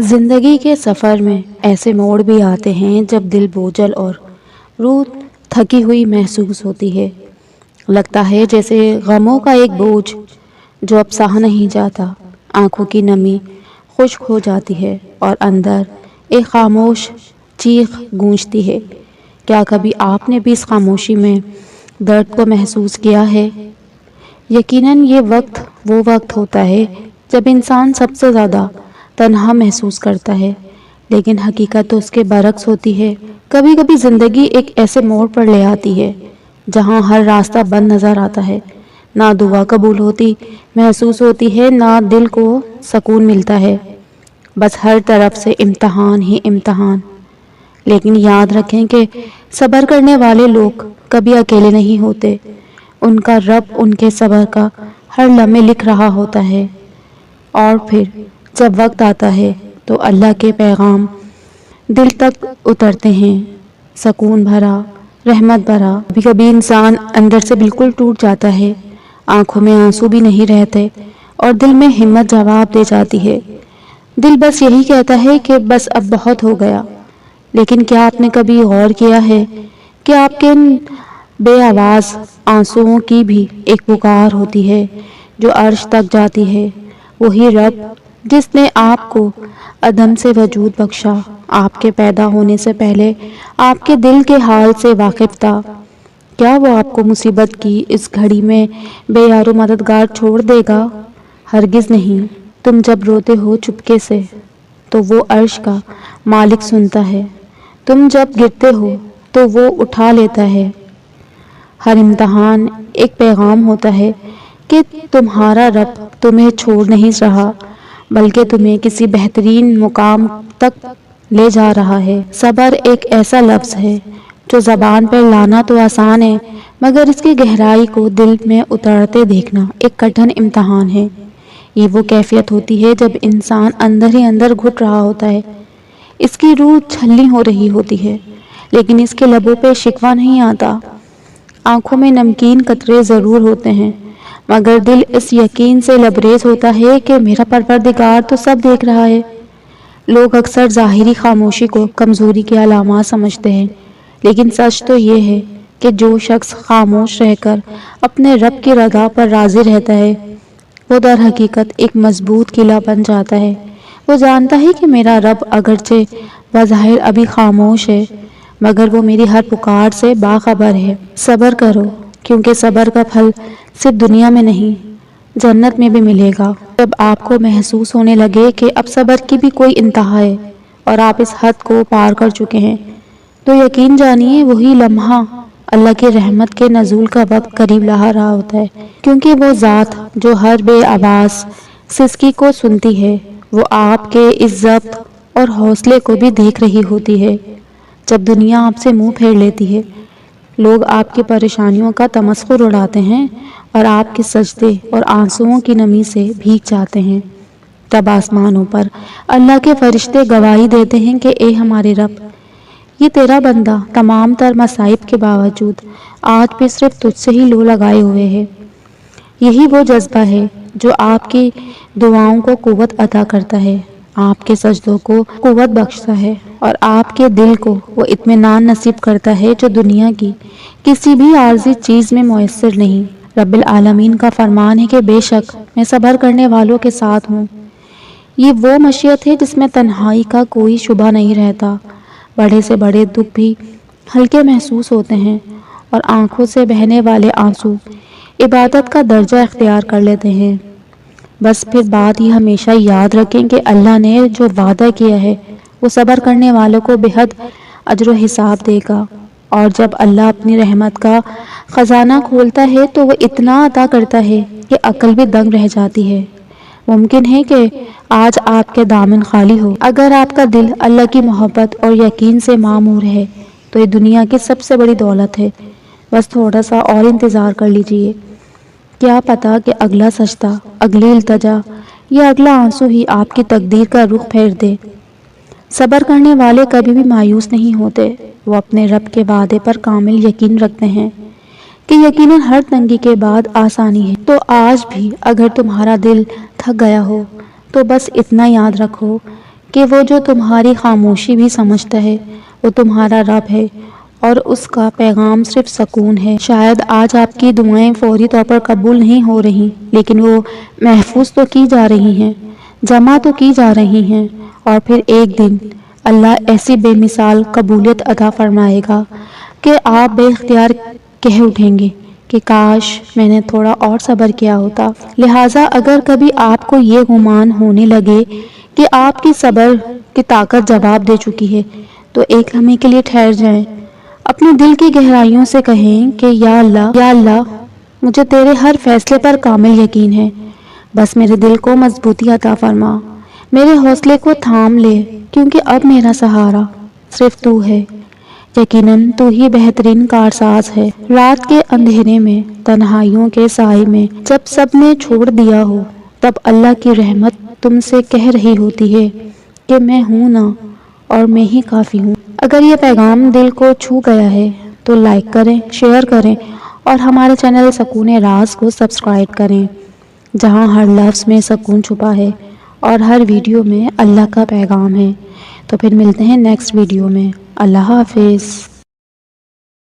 زندگی کے سفر میں ایسے موڑ بھی آتے ہیں جب دل بوجھل اور روح تھکی ہوئی محسوس ہوتی ہے۔ لگتا ہے جیسے غموں کا ایک بوجھ جو اب سہا نہیں جاتا۔ آنکھوں کی نمی خشک ہو جاتی ہے اور اندر ایک خاموش چیخ گونجتی ہے۔ کیا کبھی آپ نے بھی اس خاموشی میں درد کو محسوس کیا ہے؟ یقیناً یہ وہ وقت ہوتا ہے جب انسان سب سے زیادہ تنہا محسوس کرتا ہے، لیکن حقیقت تو اس کے برعکس ہوتی ہے۔ کبھی کبھی زندگی ایک ایسے موڑ پر لے آتی ہے جہاں ہر راستہ بند نظر آتا ہے، نہ دعا قبول ہوتی محسوس ہوتی ہے، نہ دل کو سکون ملتا ہے، بس ہر طرف سے امتحان ہی امتحان۔ لیکن یاد رکھیں کہ صبر کرنے والے لوگ کبھی اکیلے نہیں ہوتے، ان کا رب ان کے صبر کا ہر لمحے لکھ رہا ہوتا ہے۔ اور پھر جب وقت آتا ہے تو اللہ کے پیغام دل تک اترتے ہیں، سکون بھرا، رحمت بھرا۔ کبھی کبھی انسان اندر سے بالکل ٹوٹ جاتا ہے، آنکھوں میں آنسو بھی نہیں رہتے اور دل میں ہمت جواب دے جاتی ہے۔ دل بس یہی کہتا ہے کہ بس اب بہت ہو گیا۔ لیکن کیا آپ نے کبھی غور کیا ہے کہ آپ کے ان بے آواز آنسوؤں کی بھی ایک پکار ہوتی ہے جو عرش تک جاتی ہے؟ وہی رب جس نے آپ کو عدم سے وجود بخشا، آپ کے پیدا ہونے سے پہلے آپ کے دل کے حال سے واقف تھا، کیا وہ آپ کو مصیبت کی اس گھڑی میں بے یار و مددگار چھوڑ دے گا؟ ہرگز نہیں۔ تم جب روتے ہو چپکے سے تو وہ عرش کا مالک سنتا ہے، تم جب گرتے ہو تو وہ اٹھا لیتا ہے۔ ہر امتحان ایک پیغام ہوتا ہے کہ تمہارا رب تمہیں چھوڑ نہیں رہا، بلکہ تمہیں کسی بہترین مقام تک لے جا رہا ہے۔ صبر ایک ایسا لفظ ہے جو زبان پر لانا تو آسان ہے، مگر اس کی گہرائی کو دل میں اترتے دیکھنا ایک کٹھن امتحان ہے۔ یہ وہ کیفیت ہوتی ہے جب انسان اندر ہی اندر گھٹ رہا ہوتا ہے، اس کی روح چھلنی ہو رہی ہوتی ہے، لیکن اس کے لبوں پہ شکوہ نہیں آتا۔ آنکھوں میں نمکین قطرے ضرور ہوتے ہیں، مگر دل اس یقین سے لبریز ہوتا ہے کہ میرا پروردگار تو سب دیکھ رہا ہے۔ لوگ اکثر ظاہری خاموشی کو کمزوری کی علامات سمجھتے ہیں، لیکن سچ تو یہ ہے کہ جو شخص خاموش رہ کر اپنے رب کی رضا پر راضی رہتا ہے، وہ در حقیقت ایک مضبوط قلعہ بن جاتا ہے۔ وہ جانتا ہے کہ میرا رب اگرچہ بظاہر ابھی خاموش ہے، مگر وہ میری ہر پکار سے باخبر ہے۔ صبر کرو، کیونکہ صبر کا پھل صرف دنیا میں نہیں، جنت میں بھی ملے گا۔ جب آپ کو محسوس ہونے لگے کہ اب صبر کی بھی کوئی انتہا ہے اور آپ اس حد کو پار کر چکے ہیں، تو یقین جانیے وہی لمحہ اللہ کی رحمت کے نزول کا وقت قریب لا رہا ہوتا ہے، کیونکہ وہ ذات جو ہر بے آواز سسکی کو سنتی ہے، وہ آپ کے اس ضبط اور حوصلے کو بھی دیکھ رہی ہوتی ہے۔ جب دنیا آپ سے منہ پھیر لیتی ہے، لوگ آپ کی پریشانیوں کا تمسخر اڑاتے ہیں اور آپ کے سجدے اور آنسوؤں کی نمی سے بھیگ جاتے ہیں، تب آسمانوں پر اللہ کے فرشتے گواہی دیتے ہیں کہ اے ہمارے رب، یہ تیرا بندہ تمام تر مصائب کے باوجود آج بھی صرف تجھ سے ہی لو لگائے ہوئے ہے۔ یہی وہ جذبہ ہے جو آپ کی دعاؤں کو قوت عطا کرتا ہے، آپ کے سجدوں کو قوت بخشتا ہے اور آپ کے دل کو وہ اطمینان نصیب کرتا ہے جو دنیا کی کسی بھی عارضی چیز میں میسر نہیں۔ رب العالمین کا فرمان ہے کہ بے شک میں صبر کرنے والوں کے ساتھ ہوں۔ یہ وہ مشیت ہے جس میں تنہائی کا کوئی شبہ نہیں رہتا، بڑے سے بڑے دکھ بھی ہلکے محسوس ہوتے ہیں اور آنکھوں سے بہنے والے آنسو عبادت کا درجہ اختیار کر لیتے ہیں۔ بس پھر بات یہ ہمیشہ یاد رکھیں کہ اللہ نے جو وعدہ کیا ہے وہ صبر کرنے والوں کو بے حد اجر و حساب دے گا، اور جب اللہ اپنی رحمت کا خزانہ کھولتا ہے تو وہ اتنا عطا کرتا ہے کہ عقل بھی دنگ رہ جاتی ہے۔ ممکن ہے کہ آج آپ کے دامن خالی ہو، اگر آپ کا دل اللہ کی محبت اور یقین سے معمور ہے تو یہ دنیا کی سب سے بڑی دولت ہے۔ بس تھوڑا سا اور انتظار کر لیجئے، کیا پتا کہ اگلا سجدہ، اگلی التجا یا اگلا آنسو ہی آپ کی تقدیر کا رخ پھیر دے۔ صبر کرنے والے کبھی بھی مایوس نہیں ہوتے، وہ اپنے رب کے وعدے پر کامل یقین رکھتے ہیں کہ یقیناً ہر تنگی کے بعد آسانی ہے۔ تو آج بھی اگر تمہارا دل تھک گیا ہو تو بس اتنا یاد رکھو کہ وہ جو تمہاری خاموشی بھی سمجھتا ہے وہ تمہارا رب ہے اور اس کا پیغام صرف سکون ہے۔ شاید آج آپ کی دعائیں فوری طور پر قبول نہیں ہو رہی، لیکن وہ محفوظ تو کی جا رہی ہیں، جمع تو کی جا رہی ہیں، اور پھر ایک دن اللہ ایسی بے مثال قبولیت عطا فرمائے گا کہ آپ بے اختیار کہہ اٹھیں گے کہ کاش میں نے تھوڑا اور صبر کیا ہوتا۔ لہٰذا اگر کبھی آپ کو یہ گمان ہونے لگے کہ آپ کی صبر کی طاقت جواب دے چکی ہے تو ایک لمحے کے لیے ٹھہر جائیں، اپنے دل کی گہرائیوں سے کہیں کہ یا اللہ مجھے تیرے ہر فیصلے پر کامل یقین ہے، بس میرے دل کو مضبوطی عطا فرما، میرے حوصلے کو تھام لے، کیونکہ اب میرا سہارا صرف تو ہے۔ یقیناً تو ہی بہترین کارساز ہے۔ رات کے اندھیرے میں، تنہائیوں کے سائے میں، جب سب نے چھوڑ دیا ہو، تب اللہ کی رحمت تم سے کہہ رہی ہوتی ہے کہ میں ہوں نا اور میں ہی کافی ہوں۔ اگر یہ پیغام دل کو چھو گیا ہے تو لائک کریں، شیئر کریں اور ہمارے چینل سکون راز کو سبسکرائب کریں، جہاں ہر لفظ میں سکون چھپا ہے اور ہر ویڈیو میں اللہ کا پیغام ہے۔ تو پھر ملتے ہیں نیکسٹ ویڈیو میں۔ اللہ حافظ۔